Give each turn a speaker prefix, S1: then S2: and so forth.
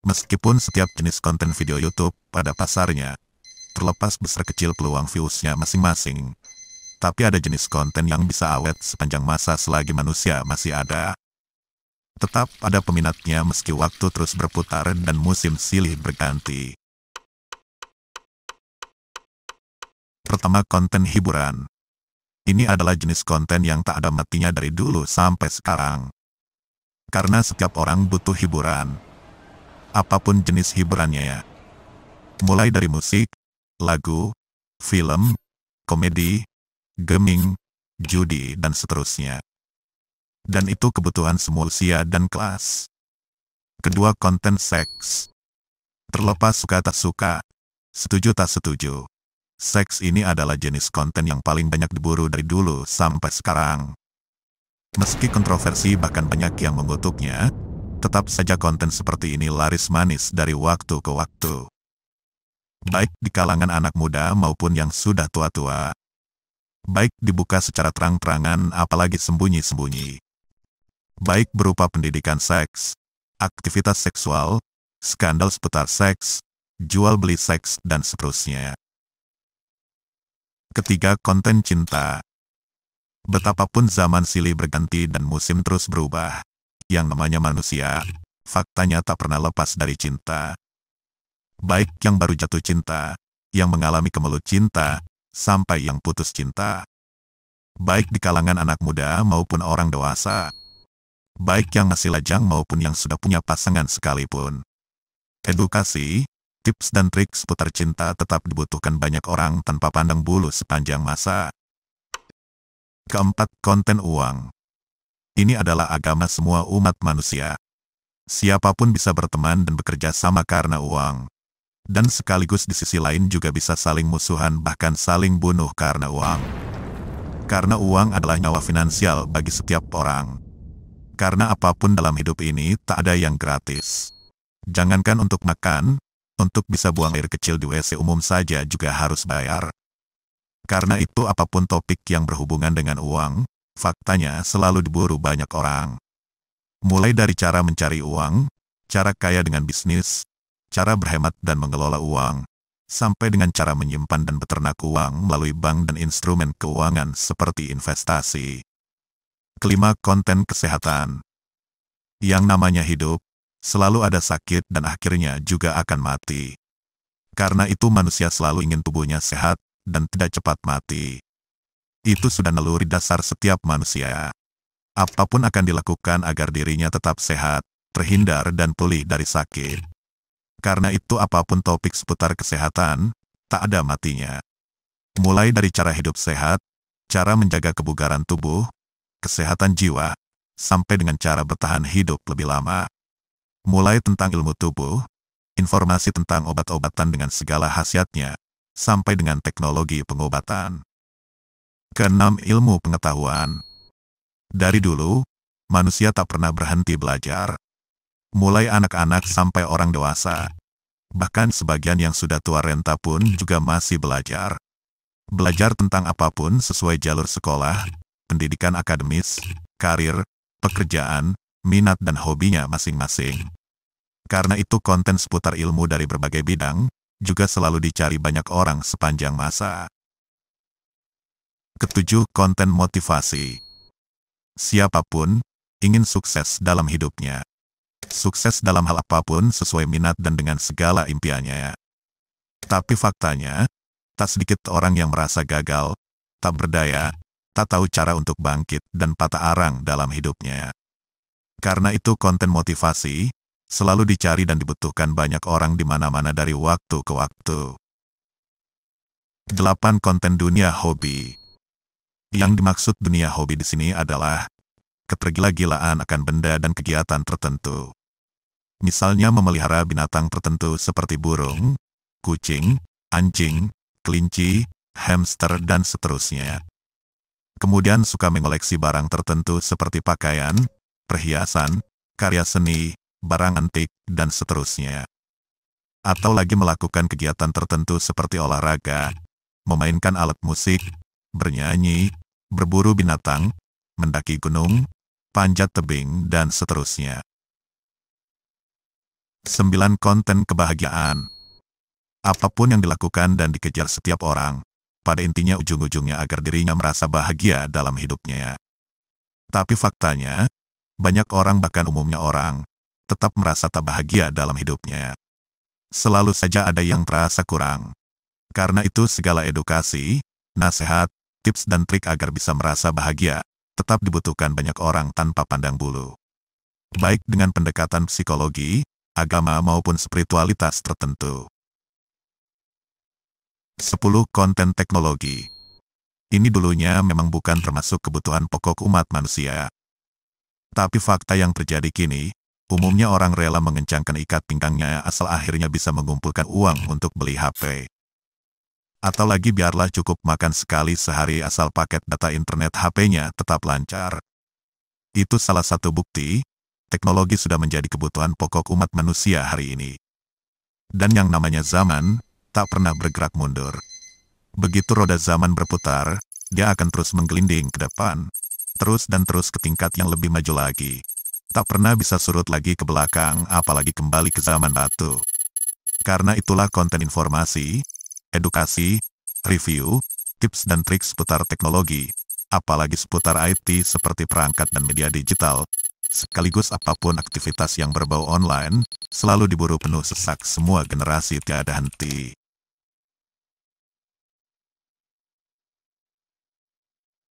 S1: Meskipun setiap jenis konten video YouTube pada pasarnya, terlepas besar kecil peluang views-nya masing-masing, tapi ada jenis konten yang bisa awet sepanjang masa selagi manusia masih ada. Tetap ada peminatnya meski waktu terus berputar dan musim silih berganti. Pertama, konten hiburan. Ini adalah jenis konten yang tak ada matinya dari dulu sampai sekarang. Karena setiap orang butuh hiburan. Apapun jenis hiburannya ya. Mulai dari musik, lagu, film, komedi, gaming, judi, dan seterusnya. Dan itu kebutuhan semua usia dan kelas. Kedua, konten seks. Terlepas suka tak suka, setuju tak setuju, seks ini adalah jenis konten yang paling banyak diburu dari dulu sampai sekarang. Meski kontroversi bahkan banyak yang mengutuknya, tetap saja konten seperti ini laris manis dari waktu ke waktu. Baik di kalangan anak muda maupun yang sudah tua-tua. Baik dibuka secara terang-terangan apalagi sembunyi-sembunyi. Baik berupa pendidikan seks, aktivitas seksual, skandal seputar seks, jual beli seks, dan seterusnya. Ketiga, konten cinta. Betapapun zaman silih berganti dan musim terus berubah, yang namanya manusia, faktanya tak pernah lepas dari cinta. Baik yang baru jatuh cinta, yang mengalami kemelut cinta, sampai yang putus cinta. Baik di kalangan anak muda maupun orang dewasa. Baik yang masih lajang maupun yang sudah punya pasangan sekalipun. Edukasi, tips dan trik seputar cinta tetap dibutuhkan banyak orang tanpa pandang bulu sepanjang masa. Keempat, konten uang. Ini adalah agama semua umat manusia. Siapapun bisa berteman dan bekerja sama karena uang. Dan sekaligus di sisi lain juga bisa saling musuhan bahkan saling bunuh karena uang. Karena uang adalah nyawa finansial bagi setiap orang. Karena apapun dalam hidup ini tak ada yang gratis. Jangankan untuk makan, untuk bisa buang air kecil di WC umum saja juga harus bayar. Karena itu apapun topik yang berhubungan dengan uang, faktanya selalu diburu banyak orang. Mulai dari cara mencari uang, cara kaya dengan bisnis, cara berhemat dan mengelola uang, sampai dengan cara menyimpan dan beternak uang melalui bank dan instrumen keuangan seperti investasi. Kelima, konten kesehatan. Yang namanya hidup, selalu ada sakit dan akhirnya juga akan mati. Karena itu manusia selalu ingin tubuhnya sehat dan tidak cepat mati. Itu sudah naluri dasar setiap manusia. Apapun akan dilakukan agar dirinya tetap sehat, terhindar dan pulih dari sakit. Karena itu apapun topik seputar kesehatan, tak ada matinya. Mulai dari cara hidup sehat, cara menjaga kebugaran tubuh, kesehatan jiwa, sampai dengan cara bertahan hidup lebih lama. Mulai tentang ilmu tubuh, informasi tentang obat-obatan dengan segala khasiatnya, sampai dengan teknologi pengobatan. Keenam, ilmu pengetahuan. Dari dulu, manusia tak pernah berhenti belajar. Mulai anak-anak sampai orang dewasa. Bahkan sebagian yang sudah tua renta pun juga masih belajar. Belajar tentang apapun sesuai jalur sekolah, pendidikan akademis, karir, pekerjaan, minat dan hobinya masing-masing. Karena itu konten seputar ilmu dari berbagai bidang, juga selalu dicari banyak orang sepanjang masa. Ketujuh, konten motivasi. Siapapun, ingin sukses dalam hidupnya. Sukses dalam hal apapun sesuai minat dan dengan segala impiannya. Tapi faktanya, tak sedikit orang yang merasa gagal, tak berdaya, tak tahu cara untuk bangkit dan patah arang dalam hidupnya. Karena itu konten motivasi selalu dicari dan dibutuhkan banyak orang di mana-mana dari waktu ke waktu. 8. Konten dunia hobi. Yang dimaksud dunia hobi di sini adalah ketergila-gilaan akan benda dan kegiatan tertentu. Misalnya memelihara binatang tertentu seperti burung, kucing, anjing, kelinci, hamster dan seterusnya. Kemudian suka mengoleksi barang tertentu seperti pakaian, perhiasan, karya seni, barang antik, dan seterusnya. Atau lagi melakukan kegiatan tertentu seperti olahraga, memainkan alat musik, bernyanyi, berburu binatang, mendaki gunung, panjat tebing, dan seterusnya. 9. Konten kebahagiaan. Apapun yang dilakukan dan dikejar setiap orang, pada intinya ujung-ujungnya agar dirinya merasa bahagia dalam hidupnya. Tapi faktanya, banyak orang bahkan umumnya orang, tetap merasa tak bahagia dalam hidupnya. Selalu saja ada yang terasa kurang. Karena itu segala edukasi, nasihat, tips dan trik agar bisa merasa bahagia, tetap dibutuhkan banyak orang tanpa pandang bulu. Baik dengan pendekatan psikologi, agama maupun spiritualitas tertentu. 10. Konten teknologi. Ini dulunya memang bukan termasuk kebutuhan pokok umat manusia. Tapi fakta yang terjadi kini, umumnya orang rela mengencangkan ikat pinggangnya asal akhirnya bisa mengumpulkan uang untuk beli HP. Atau lagi biarlah cukup makan sekali sehari asal paket data internet HP-nya tetap lancar. Itu salah satu bukti, teknologi sudah menjadi kebutuhan pokok umat manusia hari ini. Dan yang namanya zaman, tak pernah bergerak mundur. Begitu roda zaman berputar, dia akan terus menggelinding ke depan, terus dan terus ke tingkat yang lebih maju lagi. Tak pernah bisa surut lagi ke belakang, apalagi kembali ke zaman batu. Karena itulah konten informasi, edukasi, review, tips dan trik seputar teknologi, apalagi seputar IT seperti perangkat dan media digital, sekaligus apapun aktivitas yang berbau online, selalu diburu penuh sesak semua generasi tiada henti.